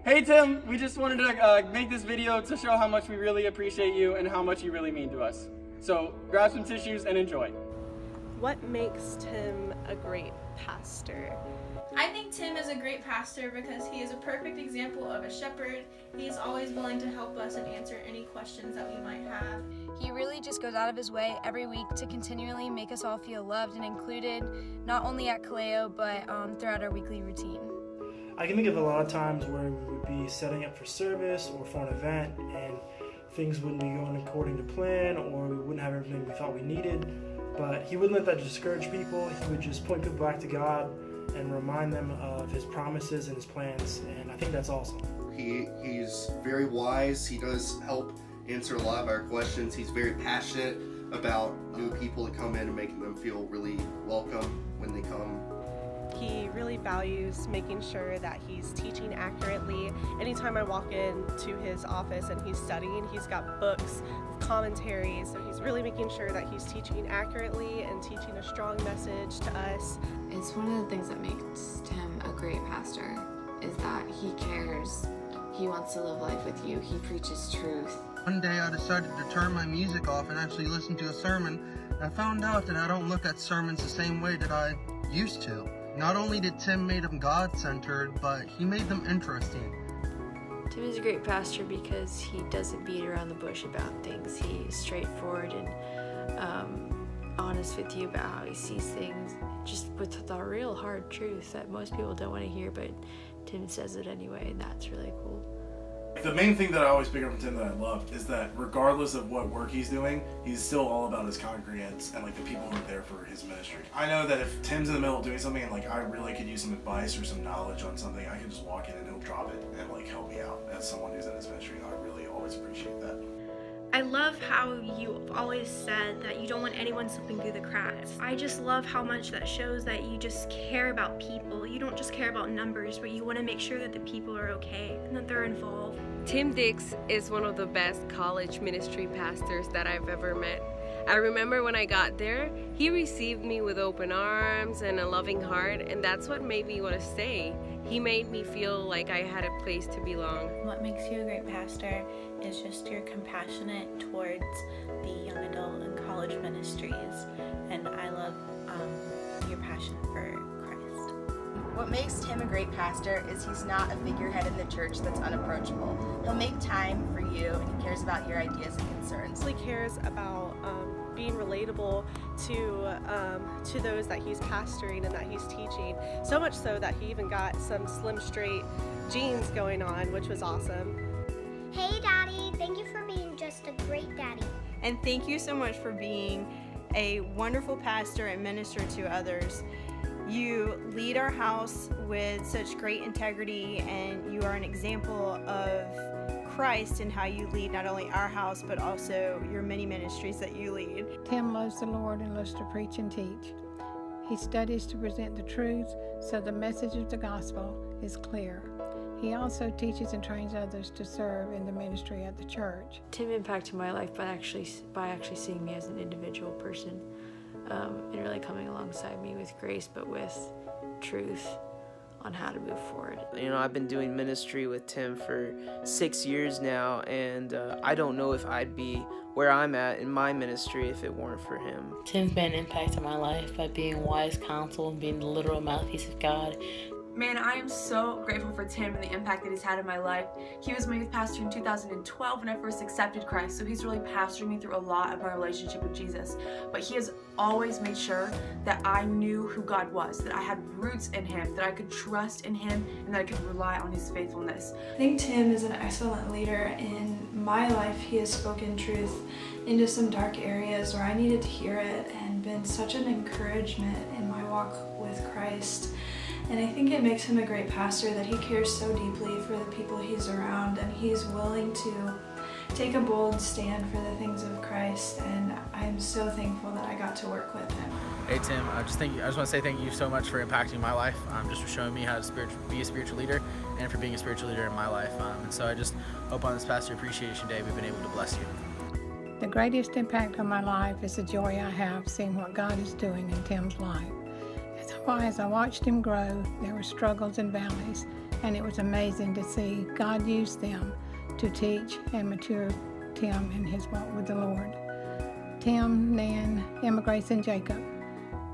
Hey Tim, we just wanted to make this video to show how much we really appreciate you and how much you really mean to us. So grab some tissues and enjoy. What makes Tim a great pastor? I think Tim is a great pastor because he is a perfect example of a shepherd. He is always willing to help us and answer any questions that we might have. He really just goes out of his way every week to continually make us all feel loved and included, not only at Kaleo, but throughout our weekly routine. I can think of a lot of times where we would be setting up for service or for an event and things wouldn't be going according to plan, or we wouldn't have everything we thought we needed. But he wouldn't let that discourage people. He would just point people back to God and remind them of his promises and his plans, and I think that's awesome. He's very wise. He does help answer a lot of our questions. He's very passionate about new people that come in and making them feel really welcome when they come. He really values making sure that he's teaching accurately. Anytime I walk into his office and he's studying, he's got books, commentaries, so he's really making sure that he's teaching accurately and teaching a strong message to us. It's one of the things that makes Tim a great pastor, is that he cares. He wants to live life with you. He preaches truth. One day I decided to turn my music off and actually listen to a sermon. I found out that I don't look at sermons the same way that I used to. Not only did Tim make them God-centered, but he made them interesting. Tim is a great pastor because he doesn't beat around the bush about things. He's straightforward and honest with you about how he sees things, just with the real hard truth that most people don't want to hear, but Tim says it anyway, and that's really cool. The main thing that I always pick up from Tim that I love is that regardless of what work he's doing, he's still all about his congregants and like the people who are there for his ministry. I know that if Tim's in the middle of doing something and like I really could use some advice or some knowledge on something, I can just walk in and he'll drop it and like help me out as someone who's in his ministry, and I really always appreciate that. I love how you've always said that you don't want anyone slipping through the cracks. I just love how much that shows that you just care about people. You don't just care about numbers, but you want to make sure that the people are okay and that they're involved. Tim Dix is one of the best college ministry pastors that I've ever met. I remember when I got there, he received me with open arms and a loving heart, and that's what made me want to stay. He made me feel like I had a place to belong. What makes you a great pastor is just you're compassionate towards the young adult and college ministries, and I love your passion for Christ. What makes Tim a great pastor is he's not a figurehead in the church that's unapproachable. He'll make time for you, and he cares about your ideas and concerns. He cares about being relatable to those that he's pastoring and that he's teaching. So much so that he even got some slim straight jeans going on, which was awesome. Hey Daddy, thank you for being just a great daddy. And thank you so much for being a wonderful pastor and minister to others. You lead our house with such great integrity, and you are an example of Christ in how you lead not only our house, but also your many ministries that you lead. Tim loves the Lord and loves to preach and teach. He studies to present the truth so the message of the gospel is clear. He also teaches and trains others to serve in the ministry at the church. Tim impacted my life by actually seeing me as an individual person and really coming alongside me with grace, but with truth on how to move forward. You know, I've been doing ministry with Tim for 6 years now, and I don't know if I'd be where I'm at in my ministry if it weren't for him. Tim's been an impact on my life by being wise counsel and being the literal mouthpiece of God. Man, I am so grateful for Tim and the impact that he's had in my life. He was my youth pastor in 2012 when I first accepted Christ, so he's really pastored me through a lot of my relationship with Jesus. But he has always made sure that I knew who God was, that I had roots in him, that I could trust in him, and that I could rely on his faithfulness. I think Tim is an excellent leader. In my life, he has spoken truth into some dark areas where I needed to hear it, and been such an encouragement in my walk with Christ. And I think it makes him a great pastor that he cares so deeply for the people he's around, and he's willing to take a bold stand for the things of Christ, and I'm so thankful that I got to work with him. Hey Tim, I just want to say thank you so much for impacting my life, just for showing me how to be a spiritual leader, and for being a spiritual leader in my life. And so I just hope on this Pastor Appreciation Day we've been able to bless you. The greatest impact on my life is the joy I have seeing what God is doing in Tim's life. As I watched him grow, there were struggles and valleys, and it was amazing to see God use them to teach and mature Tim in his walk with the Lord. Tim, Nan, Emma Grace, and Jacob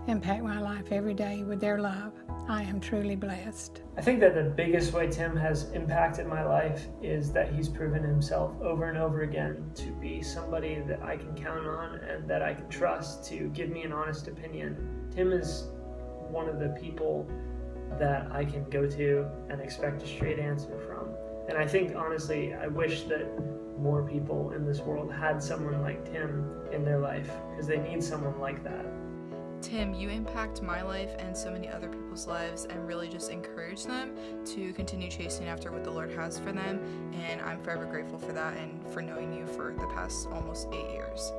impact my life every day with their love. I am truly blessed. I think that the biggest way Tim has impacted my life is that he's proven himself over and over again to be somebody that I can count on and that I can trust to give me an honest opinion. Tim is one of the people that I can go to and expect a straight answer from. And I think, honestly, I wish that more people in this world had someone like Tim in their life, because they need someone like that. Tim, you impact my life and so many other people's lives and really just encourage them to continue chasing after what the Lord has for them, and I'm forever grateful for that and for knowing you for the past almost 8 years.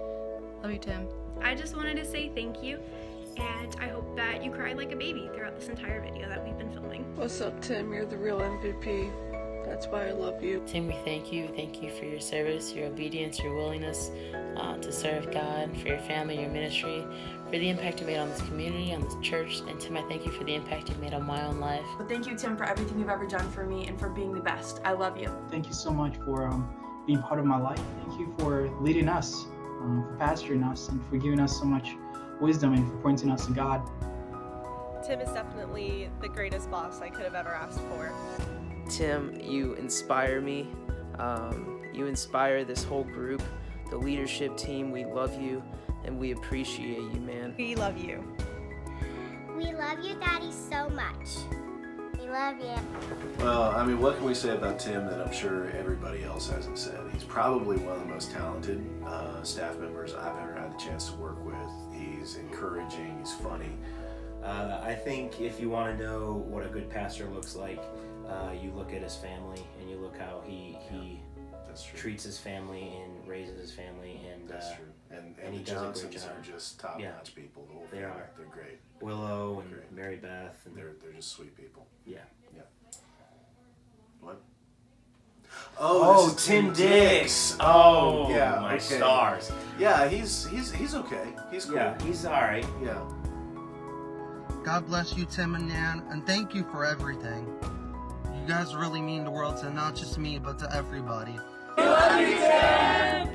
Love you, Tim. I just wanted to say thank you, and I hope that you cried like a baby throughout this entire video that we've been filming. What's up, Tim? You're the real MVP. That's why I love you. Tim, we thank you. Thank you for your service, your obedience, your willingness to serve God, for your family, your ministry, for the impact you made on this community, on this church. And Tim, I thank you for the impact you made on my own life. But thank you, Tim, for everything you've ever done for me and for being the best. I love you. Thank you so much for being part of my life. Thank you for leading us, for pastoring us, and for giving us so much wisdom and for pointing us to God. Tim is definitely the greatest boss I could have ever asked for. Tim, you inspire me. You inspire this whole group, the leadership team. We love you and we appreciate you, man. We love you. We love you, Daddy, so much. We love you. Well, I mean, what can we say about Tim that I'm sure everybody else hasn't said? He's probably one of the most talented staff members I've ever had the chance to work with. He's encouraging, he's funny. I think if you want to know what a good pastor looks like, you look at his family and you look how he treats his family and raises his family, and that's true. And he the does a great Johnsons job. are just top-notch people. The whole They family, are. they're great. Willow and Great. Mary Beth, and They're just sweet people. yeah. Yeah. What? Oh, this is Tim Dix. Oh, yeah, my okay. stars. Yeah, he's okay. He's cool. Yeah, he's all right. Yeah. God bless you, Tim and Nan, and thank you for everything. You guys really mean the world to not just me, but to everybody. We love you, Tim!